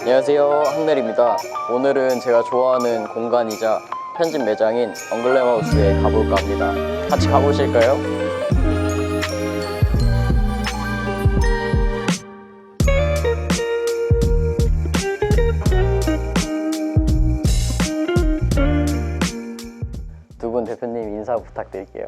안녕하세요, 한넬입니다. 오늘은 제가 좋아하는 공간이자 편집 매장인 엉글레마우스에 가볼까 합니다. 같이 가보실까요? 두 분 대표님 인사 부탁드릴게요.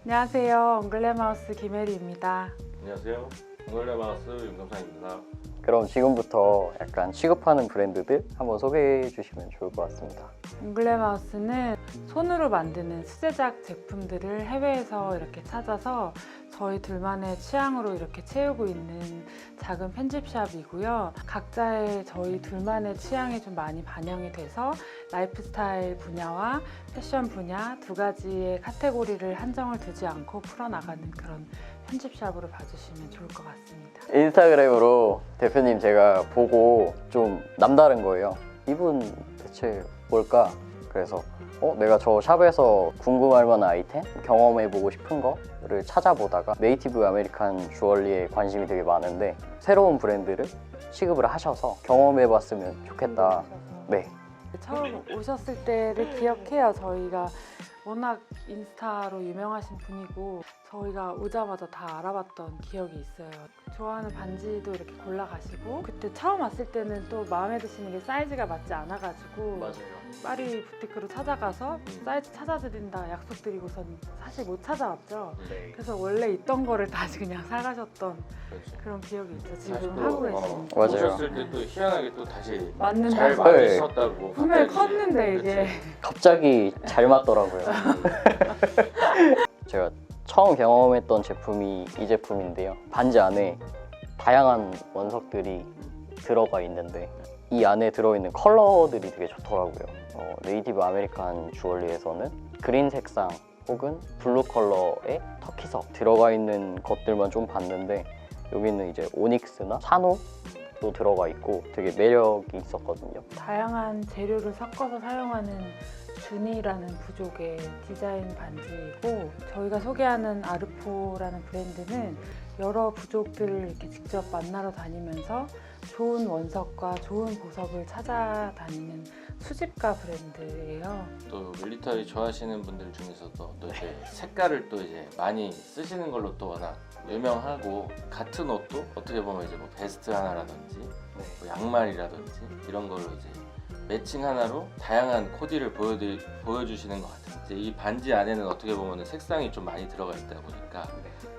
안녕하세요. 엉글레마우스 김혜리입니다. 안녕하세요. 엉글레마우스 윤경상입니다. 그럼 지금부터 약간 취급하는 브랜드들 한번 소개해 주시면 좋을 것 같습니다. 엉글레마우스는 손으로 만드는 수제작 제품들을 해외에서 이렇게 찾아서 저희 둘만의 취향으로 이렇게 채우고 있는 작은 편집샵이고요. 각자의 저희 둘만의 취향이 좀 많이 반영이 돼서 라이프스타일 분야와 패션 분야 두 가지의 카테고리를 한정을 두지 않고 풀어나가는 그런 편집샵으로 봐주시면 좋을 것 같습니다. 인스타그램으로 대표님 제가 보고 좀 남다른 거예요. 이분 대체 뭘까? 그래서 내가 저 샵에서 궁금할 만한 아이템, 경험해보고 싶은 거를 찾아보다가 네이티브 아메리칸 주얼리에 관심이 되게 많은데 새로운 브랜드를 취급을 하셔서 경험해봤으면 좋겠다. 네. 처음 오셨을 때를 기억해요. 저희가 워낙 인스타로 유명하신 분이고 저희가 오자마자 다 알아봤던 기억이 있어요. 좋아하는 반지도 이렇게 골라가시고 그때 처음 왔을 때는 또 마음에 드시는 게 사이즈가 맞지 않아가지고 맞아요. 파리 부티크로 찾아가서 사이즈 찾아드린다 약속드리고선 사실 못 찾아왔죠. 네. 그래서 원래 있던 거를 다시 그냥 사가셨던 그렇죠. 그런 기억이 있죠. 다시 지금 또, 하고 계신 맞아요. 오셨을 때 또 희한하게 또 다시 맞는다고. 잘 맞으셨다고. 분명히 갑자기. 컸는데 이게 그치. 갑자기 잘 맞더라고요. 제가 처음 경험했던 제품이 이 제품인데요. 반지 안에 다양한 원석들이 들어가 있는데 이 안에 들어있는 컬러들이 되게 좋더라고요. 네이티브 아메리칸 주얼리에서는 그린 색상 혹은 블루 컬러의 터키석 들어가 있는 것들만 좀 봤는데 여기는 이제 오닉스나 산호도 들어가 있고 되게 매력이 있었거든요. 다양한 재료를 섞어서 사용하는 주니라는 부족의 디자인 반지이고 저희가 소개하는 아르포라는 브랜드는 여러 부족들을 이렇게 직접 만나러 다니면서 좋은 원석과 좋은 보석을 찾아다니는 수집가 브랜드예요. 또 밀리터리 좋아하시는 분들 중에서도 또 이제 색깔을 또 이제 많이 쓰시는 걸로 또 워낙 유명하고 같은 옷도 어떻게 보면 이제 뭐 베스트 하나라든지 뭐 양말이라든지 이런 걸로 이제 매칭 하나로 다양한 코디를 보여주시는 것 같아요. 이제 이 반지 안에는 어떻게 보면 색상이 좀 많이 들어가 있다 보니까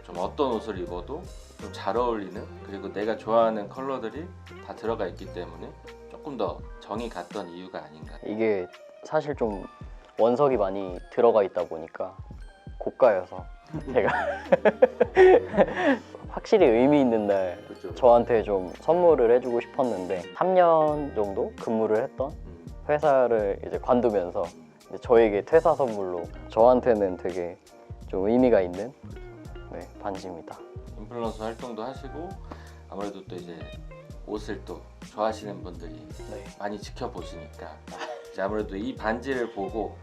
좀 어떤 옷을 입어도 좀 잘 어울리는 그리고 내가 좋아하는 컬러들이 다 들어가 있기 때문에 조금 더 정이 갔던 이유가 아닌가. 이게 사실 좀 원석이 많이 들어가 있다 보니까 고가여서 제가 확실히 의미 있는 날 그렇죠. 저한테 좀 선물을 해주고 싶었는데 3년 정도 근무를 했던 회사를 이제 관두면서 이제 저에게 퇴사 선물로 저한테는 되게 좀 의미가 있는 반지입니다. 인플루언서 활동도 하시고 아무래도 또 이제 옷을 또 좋아하시는 분들이 많이 지켜보시니까 이제 아무래도 이 반지를 보고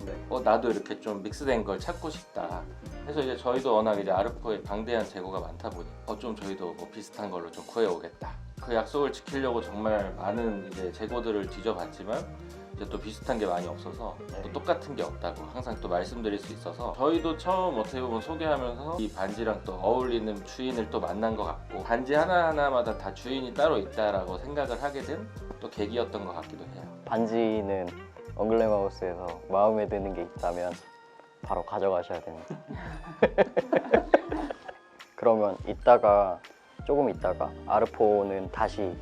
나도 이렇게 좀 믹스된 걸 찾고 싶다 해서 이제 저희도 워낙 이제 아르포에 방대한 재고가 많다 보니 좀 저희도 뭐 비슷한 걸로 좀 구해오겠다 그 약속을 지키려고 정말 많은 이제 재고들을 뒤져봤지만 이제 또 비슷한 게 많이 없어서 또 똑같은 게 없다고 항상 또 말씀드릴 수 있어서 저희도 처음 어떻게 보면 소개하면서 이 반지랑 또 어울리는 주인을 또 만난 것 같고 반지 하나하나마다 다 주인이 따로 있다라고 생각을 하게 된 또 계기였던 것 같기도 해요. 반지는 엉글레마우스에서 마음에 드는 게 있다면 바로 가져가셔야 됩니다. 그러면 조금 있다가 아르포는 다시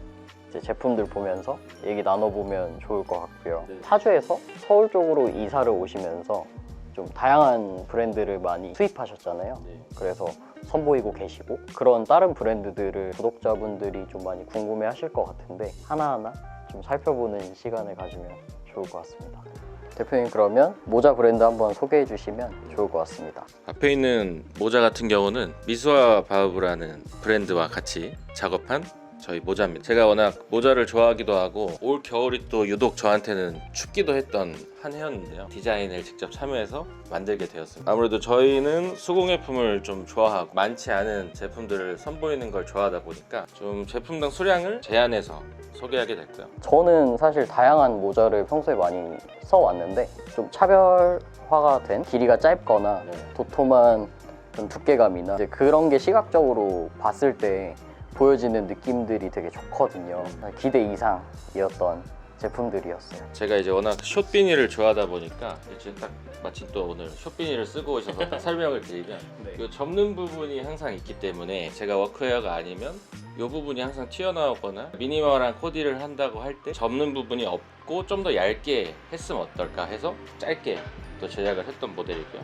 이제 제품들 보면서 얘기 나눠보면 좋을 것 같고요. 네. 파주에서 서울 쪽으로 이사를 오시면서 좀 다양한 브랜드를 많이 수입하셨잖아요. 그래서 선보이고 계시고 그런 다른 브랜드들을 구독자분들이 좀 많이 궁금해 하실 것 같은데 하나하나 좀 살펴보는 시간을 가지면 좋을 것 같습니다. 대표님 그러면 모자 브랜드 한번 소개해 주시면 좋을 것 같습니다. 앞에 있는 모자 같은 경우는 미수아 바우브라는 브랜드와 같이 작업한 저희 모자입니다. 제가 워낙 모자를 좋아하기도 하고 올 겨울이 또 유독 저한테는 춥기도 했던 한 해였는데요. 디자인을 직접 참여해서 만들게 되었습니다. 아무래도 저희는 수공예품을 좀 좋아하고 많지 않은 제품들을 선보이는 걸 좋아하다 보니까 좀 제품당 수량을 제한해서 소개하게 됐고요. 저는 사실 다양한 모자를 평소에 많이 써왔는데 좀 차별화가 된 길이가 짧거나 도톰한 좀 두께감이나 이제 그런 게 시각적으로 봤을 때 보여지는 느낌들이 되게 좋거든요. 기대 이상이었던 제품들이었어요. 제가 이제 워낙 숏비니를 좋아하다 보니까 지금 딱 마침 또 오늘 숏비니를 쓰고 오셔서 딱 설명을 드리면 이 접는 부분이 항상 있기 때문에 제가 워크웨어가 아니면 이 부분이 항상 튀어나오거나 미니멀한 코디를 한다고 할 때 접는 부분이 없고 좀 더 얇게 했으면 어떨까 해서 짧게 또 제작을 했던 모델이고요.